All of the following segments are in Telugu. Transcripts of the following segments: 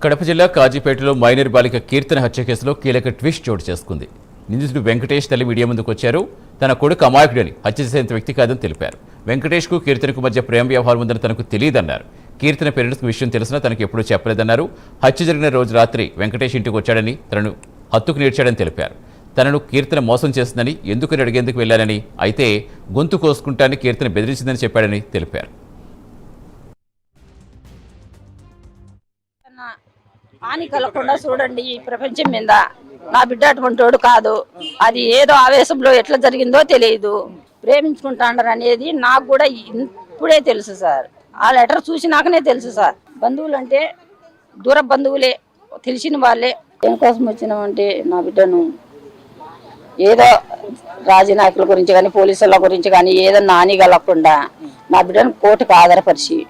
కడప జిల్లా కాజీపేటలో మైనర్ బాలిక కీర్తన హత్య కేసులో కీలక ట్విస్ట్ చోటు చేసుకుంది. నిందితుడు వెంకటేష్ తల్లి మీడియా ముందుకు వచ్చారు. తన కొడుకు అమాయకుడని, హత్య చేసేంత వ్యక్తి కాదని తెలిపారు. వెంకటేష్కు కీర్తనకు మధ్య ప్రేమ వ్యవహారం ఉందని తనకు తెలియదన్నారు. కీర్తన పేరెంట్స్కు విషయం తెలిసినా తనకు ఎప్పుడూ చెప్పలేదన్నారు. హత్య జరిగిన రోజు రాత్రి వెంకటేష్ ఇంటికి వచ్చాడని, తనను హత్తుకు నేర్చాడని తెలిపారు. తనను కీర్తన మోసం చేస్తుందని, ఎందుకని అడిగేందుకు వెళ్లానని, అయితే గొంతు కోసుకుంటానని కీర్తన బెదిరించిందని చెప్పాడని తెలిపారు. హాని కలగకుండా చూడండి. ఈ ప్రపంచం మీద నా బిడ్డ అటువంటి వాడు కాదు. అది ఏదో ఆవేశంలో ఎట్లా జరిగిందో తెలియదు. ప్రేమించుకుంటాండారు అనేది నాకు కూడా ఇప్పుడే తెలుసు సార్. ఆ లెటర్ చూసినాకనే తెలుసు సార్. బంధువులు అంటే దూర బంధువులే, తెలిసిన వాళ్ళే. దేనికోసం వచ్చినామంటే నా బిడ్డను ఏదో రాజనాయకుల గురించి కానీ పోలీసుల గురించి కానీ ఏదన్నా హాని కలగకుండా నా బిడ్డను కోర్టుకు ఆధారపరిచి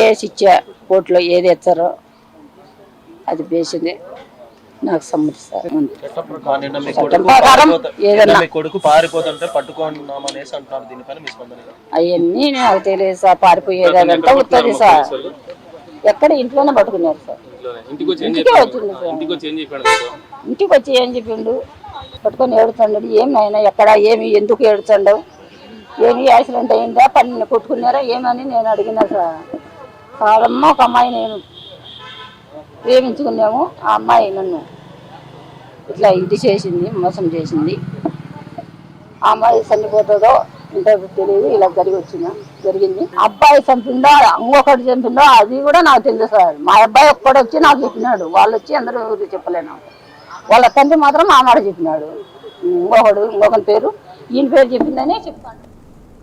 ఏ శిక్ష కోర్టులో ఏది ఎచ్చారో అది బేసిందే నాకు సమ్మతిస్తారు. అవన్నీ నాకు తెలియదు సార్. పారిపోయేదంతా వస్తుంది సార్. ఎక్కడ ఇంట్లోనే పట్టుకున్నారు సార్. ఇంటికి వచ్చింది సార్. ఇంటికి వచ్చి ఏం చెప్పిండు, పట్టుకొని ఏడుతుండడు. ఏమైనా ఎక్కడ ఏమి ఎందుకు ఏడుతుండవు, ఏమి యాక్సిడెంట్ అయిందా, పని కొట్టుకున్నారా ఏమని నేను అడిగినా సార్. కాదమ్మ, ఒక అమ్మాయి నేను ప్రేమించుకున్నాము. ఆ అమ్మాయి నన్ను ఇట్లా ఇది చేసింది, మోసం చేసింది. ఆ అమ్మాయి చనిపోతుందో ఇంకా తెలియదు. ఇలా జరిగింది. అబ్బాయి చంపిందో ఇంకొకటి చంపిందో అది కూడా నాకు తెలియదు సార్. మా అబ్బాయి ఒక్కడు వచ్చి నాకు చెప్పినాడు. వాళ్ళు వచ్చి అందరూ చెప్పలేను. వాళ్ళ తండ్రి మాత్రం ఆ మాట చెప్పినాడు. ఇంకొకటి పేరు ఈయన పేరు చెప్పిందనే చెప్తాను.